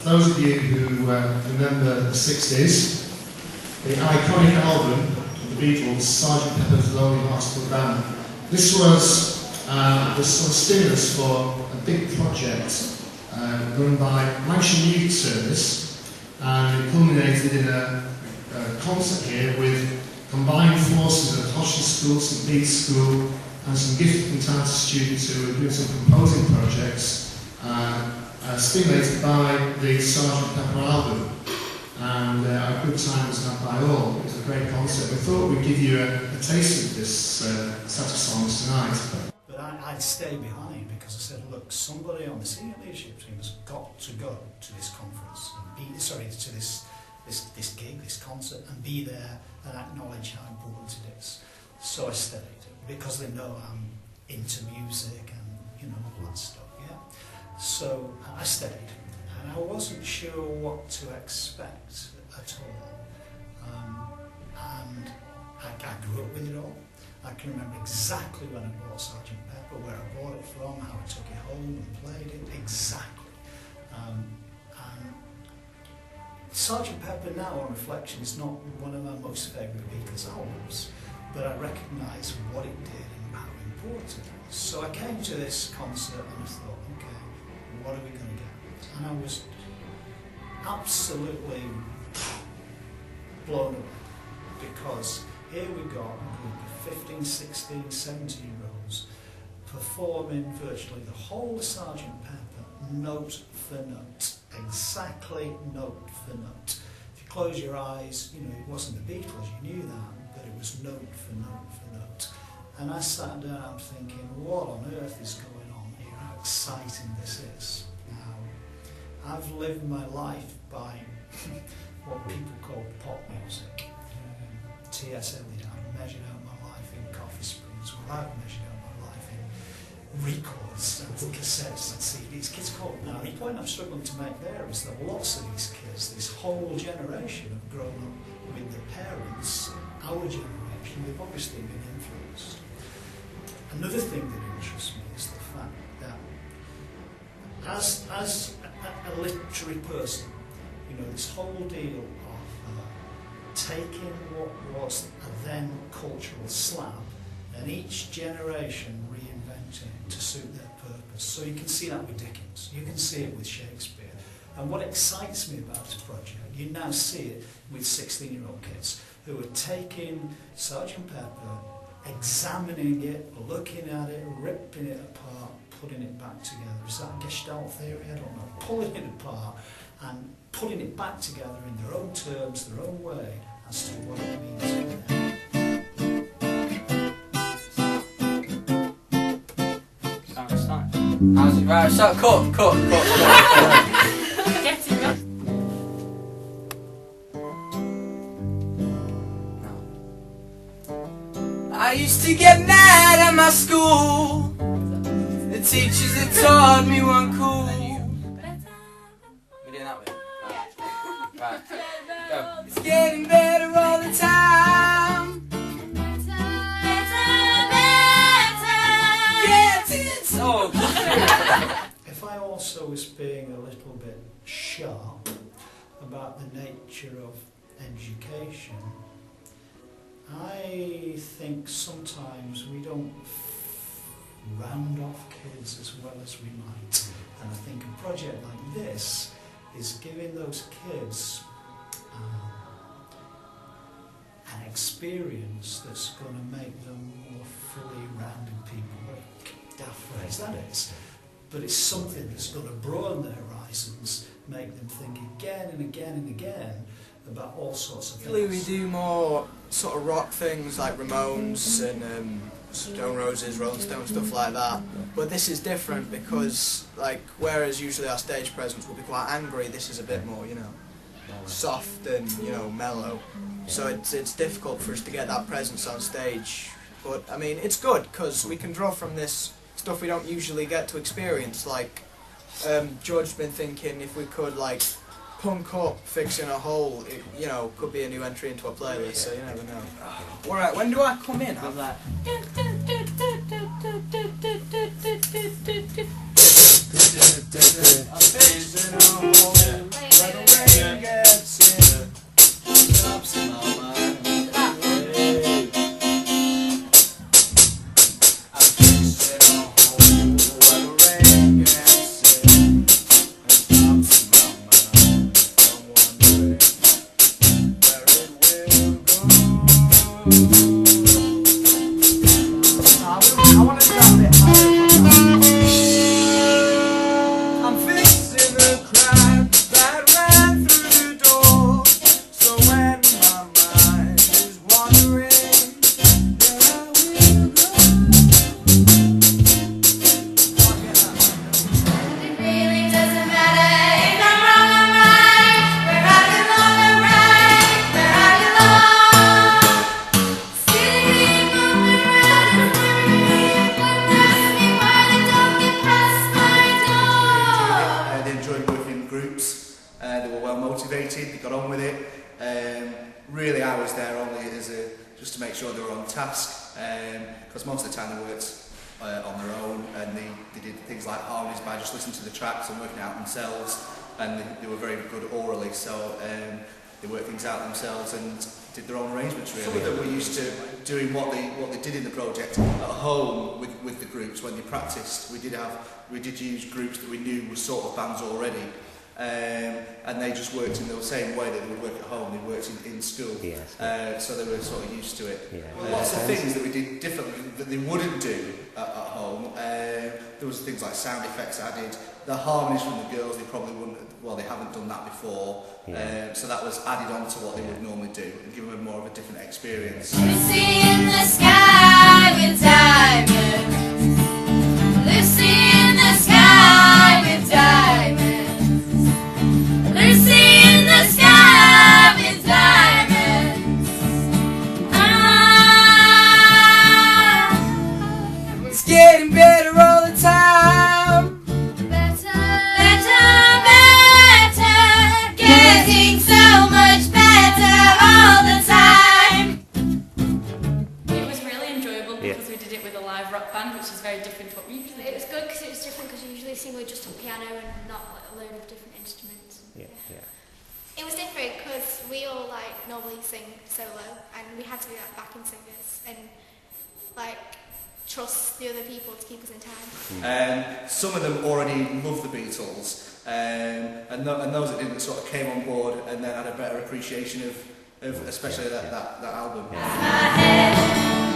those of you who remember the 60s, the iconic album of the Beatles, Sgt Pepper's Lonely Hearts Club Band. This was the sort of stimulus for a big project run by Lancashire Music Service, and it culminated in a concert here with combined forces of Hodgson School, St Bede's School, and some gifted and talented students who were doing some composing projects, stimulated by the Sgt Pepper album. And a good time was had by all. It was a great concert. We thought we'd give you a taste of this set of songs tonight. But I'd stay behind because I said, look, somebody on the senior leadership team has got to go to this conference, and to this gig, this concert, and be there and acknowledge how important it is. So I stayed because they know I'm into music and all that stuff. Yeah. So I stayed. And I wasn't sure what to expect at all. And I grew up with it all. I can remember exactly when I bought Sgt Pepper, where I bought it from, how I took it home and played it, exactly. And Sgt Pepper now, on reflection, is not one of my most favourite Beatles albums, but I recognise what it did and how important it was. So I came to this concert and I thought, okay, what are we going to get? And I was absolutely blown away, because here we got a group of 15, 16, 17-year-olds performing virtually the whole of Sgt Pepper, note for note, exactly note for note. If you close your eyes, it wasn't the Beatles, you knew that, but it was note for note for note. And I sat down thinking, what on earth is going on here, how exciting this is. Now, I've lived my life by what people call pop music. T.S. Eliot, I've measured out my life in coffee spoons. Well, I've measured out my life in records and cassettes and CDs. Kids call it. Now, the point I'm struggling to make there is that lots of these kids, this whole generation, have grown up with their parents, our generation. They've obviously been influenced. Another thing that interests me is the fact that as a literary person, this whole deal of taking what was a then cultural slab and each generation reinventing it to suit their purpose. So you can see that with Dickens, you can see it with Shakespeare. And what excites me about this project, you now see it with 16-year-old kids who are taking Sgt Pepper, examining it, looking at it, ripping it apart, putting it back together. Is that Gestalt theory? I don't know. Pulling it apart and putting it back together in their own terms, their own way, as to what it means to them. How's it? Right, so cut. Get it right. I used to get mad at my school. The teachers that taught me weren't cool. We're doing that way. Right. Go. It's getting better all the time. If I also was being a little bit sharp about the nature of education, I think sometimes we don't round off kids as well as we might. And I think a project like this is giving those kids an experience that's going to make them more fully rounded people. What a daft phrase that is. But it's something that's going to broaden their horizons, make them think again and again and again about all sorts of Usually things. we do more sort of rock things like Ramones and Stone Roses, Rolling Stones, stuff like that. But this is different because, like, whereas usually our stage presence will be quite angry, this is a bit more, soft and, mellow. So it's difficult for us to get that presence on stage. But, I mean, it's good because we can draw from this stuff we don't usually get to experience. Like, George's been thinking if we could, like, punk up fixing a hole, it, could be a new entry into a playlist, so you never know. Alright, when do I come in? I'm like... I'm They were well motivated, they got on with it. Really I was there only as just to make sure they were on task, because most of the time they worked on their own, and they did things like harmonies by just listening to the tracks and working out themselves, and they were very good orally, so they worked things out themselves and did their own arrangements really. Some of them were used to doing what they did in the project at home with the groups when they practiced. We did use groups that we knew were sort of bands already. And they just worked in the same way that they would work at home. They worked in school, so they were sort of used to it. Lots of things that we did differently that they wouldn't do at home. There was things like sound effects added. The harmonies from the girls, they probably wouldn't. Well, they haven't done that before, so that was added on to what they would normally do and give them more of a different experience. Lucy in the sky with diamonds. Lucy in the sky with diamonds. Lucy in the sky with diamonds. It's getting better all the time. Better, better, better. Getting so much better all the time. It was really enjoyable because we did it with a live rock band, which is very different to what we usually do. It was good because it was different because we usually sing with just a piano and not like a load of different instruments. It was different because we all like normally sing solo, and we had to be like backing singers and like trust the other people to keep us in time. Some of them already loved the Beatles, and those that didn't sort of came on board and then had a better appreciation of especially that album. My head.